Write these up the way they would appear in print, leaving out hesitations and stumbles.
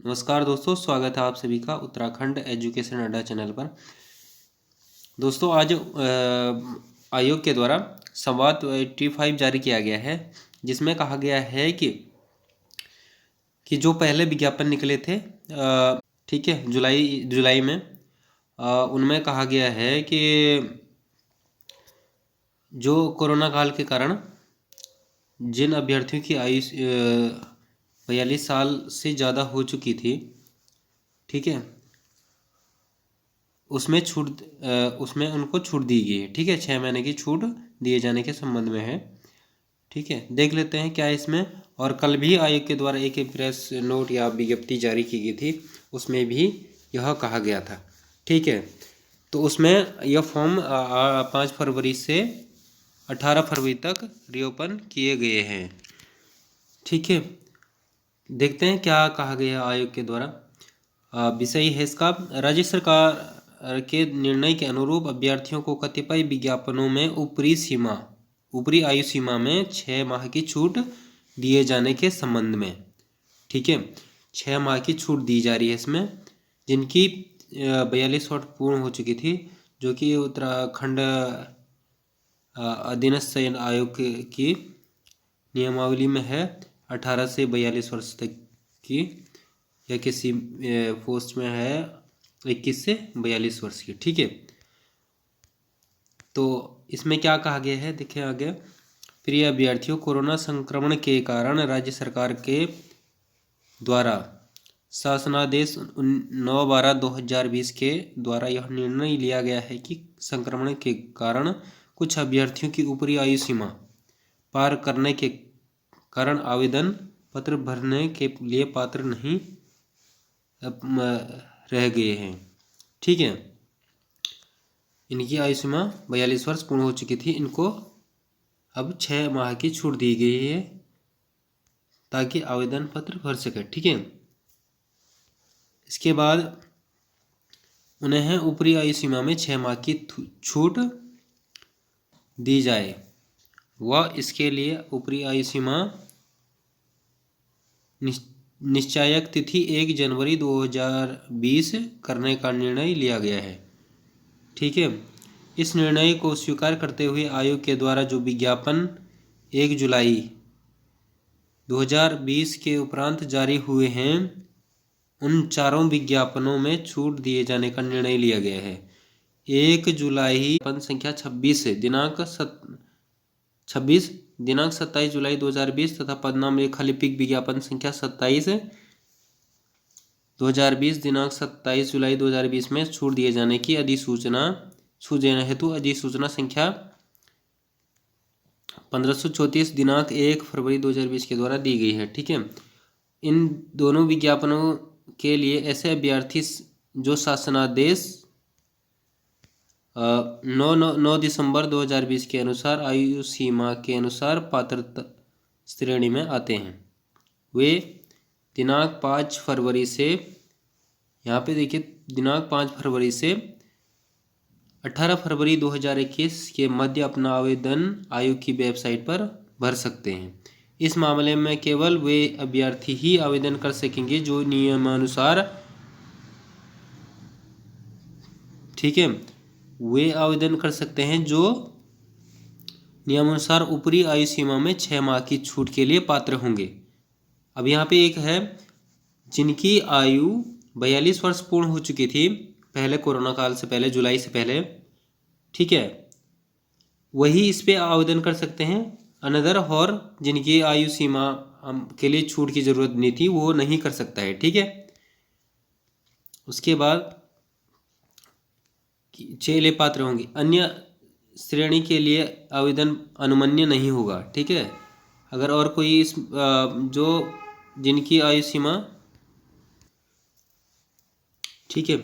नमस्कार दोस्तों, स्वागत है आप सभी का उत्तराखंड एजुकेशन अड्डा चैनल पर। दोस्तों आज आयोग के द्वारा संवाद 85 जारी किया गया है, जिसमें कहा गया है कि जो पहले विज्ञापन निकले थे ठीक है जुलाई में उनमें कहा गया है कि जो कोरोना काल के कारण जिन अभ्यर्थियों की आयु 42 साल से ज़्यादा हो चुकी थी, ठीक है, उसमें उनको छूट दी गई है। ठीक है, 6 महीने की छूट दिए जाने के संबंध में है। ठीक है, देख लेते हैं क्या इसमें। और कल भी आयोग के द्वारा एक प्रेस नोट या विज्ञप्ति जारी की गई थी, उसमें भी यह कहा गया था। ठीक है, तो उसमें यह फॉर्म 5 फरवरी से 18 फरवरी तक रीओपन किए गए हैं। ठीक है, देखते हैं क्या कहा गया आयोग के द्वारा। विषय है इसका, राज्य सरकार के निर्णय के अनुरूप अभ्यर्थियों को कतिपय विज्ञापनों में ऊपरी आयु सीमा में 6 माह की छूट दिए जाने के संबंध में। ठीक है, 6 माह की छूट दी जा रही है इसमें, जिनकी 42 वर्ष पूर्ण हो चुकी थी, जो कि उत्तराखंड अधीनस्थ चयन आयोग की नियमावली में है। 18 से 42 वर्ष तक की, या किसी पोस्ट में है 21 से 42 वर्ष की। ठीक है, तो इसमें क्या कहा गया है, देखिए आगे। प्रिय अभ्यर्थियों, कोरोना संक्रमण के कारण राज्य सरकार के द्वारा शासनादेश 9/12/2020 के द्वारा यह निर्णय लिया गया है कि संक्रमण के कारण कुछ अभ्यर्थियों की ऊपरी आयु सीमा पार करने के कारण आवेदन पत्र भरने के लिए पात्र नहीं रह गए हैं। ठीक है, इनकी आयु सीमा 42 वर्ष पूर्ण हो चुकी थी, इनको अब 6 माह की छूट दी गई है ताकि आवेदन पत्र भर सके। ठीक है, इसके बाद उन्हें ऊपरी आयु सीमा में 6 माह की छूट दी जाए व इसके लिए ऊपरी आयु सीमा निश्चायक तिथि 1 जनवरी 2020 करने का निर्णय लिया गया है। ठीक है, इस निर्णय को स्वीकार करते हुए आयोग के द्वारा जो विज्ञापन 1 जुलाई 2020 के उपरांत जारी हुए हैं, उन चारों विज्ञापनों में छूट दिए जाने का निर्णय लिया गया है। 1 जुलाई विज्ञापन संख्या 26 दिनांक 27 जुलाई 2020 तथा पदनाम लेखालिपिक विज्ञापन संख्या 27 2020 दिनांक 27 जुलाई 2020 में छूट दिए जाने की अधिसूचना हेतु अधिसूचना संख्या 1534 दिनांक 1 फरवरी 2020 के द्वारा दी गई है। ठीक है, इन दोनों विज्ञापनों के लिए ऐसे अभ्यर्थी जो शासनादेश 9 दिसंबर 2020 के अनुसार आयु सीमा के अनुसार पात्रता श्रेणी में आते हैं, वे दिनांक 5 फरवरी से, यहाँ पे देखिए, दिनांक 5 फरवरी से 18 फरवरी 2021 के मध्य अपना आवेदन आयोग की वेबसाइट पर भर सकते हैं। इस मामले में केवल वे अभ्यर्थी ही आवेदन कर सकेंगे जो नियमानुसार, ठीक है, वे आवेदन कर सकते हैं जो नियमानुसार ऊपरी आयु सीमा में 6 माह की छूट के लिए पात्र होंगे। अब यहाँ पे एक है, जिनकी आयु 42 वर्ष पूर्ण हो चुकी थी पहले कोरोना काल से पहले, जुलाई से पहले, ठीक है, वही इस पे आवेदन कर सकते हैं। अनदर और जिनकी आयु सीमा के लिए छूट की जरूरत नहीं थी, वो नहीं कर सकता है। ठीक है, उसके बाद 6 पात्र होंगे। अन्य श्रेणी के लिए आवेदन अनुमन्य नहीं होगा। ठीक है, अगर और कोई जो जिनकी आयु सीमा, ठीक है,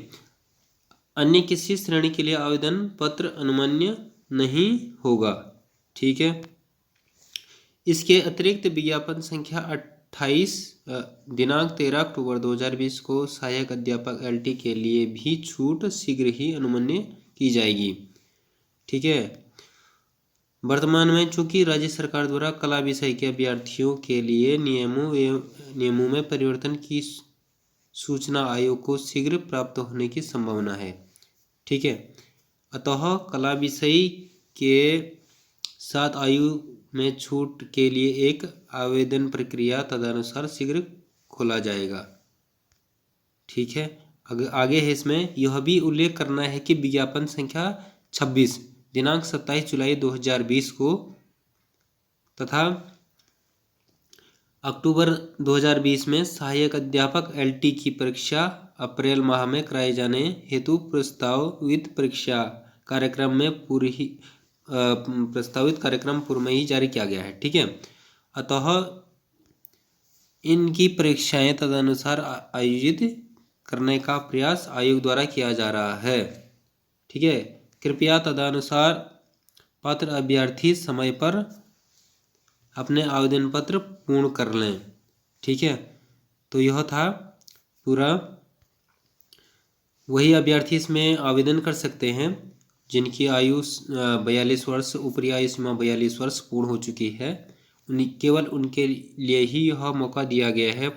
अन्य किसी श्रेणी के लिए आवेदन पत्र अनुमन्य नहीं होगा। ठीक है, इसके अतिरिक्त विज्ञापन संख्या 28 दिनांक 13 अक्टूबर 2020 को सहायक अध्यापक LT के लिए भी छूट शीघ्र ही अनुमन्य की जाएगी। ठीक है, वर्तमान में चूंकि राज्य सरकार द्वारा कला विषय के अभ्यर्थियों के लिए नियमों में परिवर्तन की सूचना आयोग को शीघ्र प्राप्त होने की संभावना है। ठीक है, अतः कला विषय के साथ आयु में छूट के लिए एक आवेदन प्रक्रिया तदनुसार शीघ्र खोला जाएगा। ठीक है, आगे है इसमें यह भी उल्लेख करना है कि विज्ञापन संख्या 26 दिनांक 27 जुलाई 2020 को तथा अक्टूबर 2020 में सहायक अध्यापक LT की परीक्षा अप्रैल माह में कराए जाने हेतु प्रस्तावित कार्यक्रम पूर्व में ही जारी किया गया है। ठीक है, अतः इनकी परीक्षाएं तदनुसार आयोजित करने का प्रयास आयोग द्वारा किया जा रहा है। ठीक है, कृपया तदनुसार पात्र अभ्यर्थी समय पर अपने आवेदन पत्र पूर्ण कर लें। ठीक है, तो यह था पूरा। वही अभ्यर्थी इसमें आवेदन कर सकते हैं जिनकी आयु 42 वर्ष, ऊपरी आयु सीमा 42 वर्ष पूर्ण हो चुकी है। केवल उनके लिए ही यह मौका दिया गया है।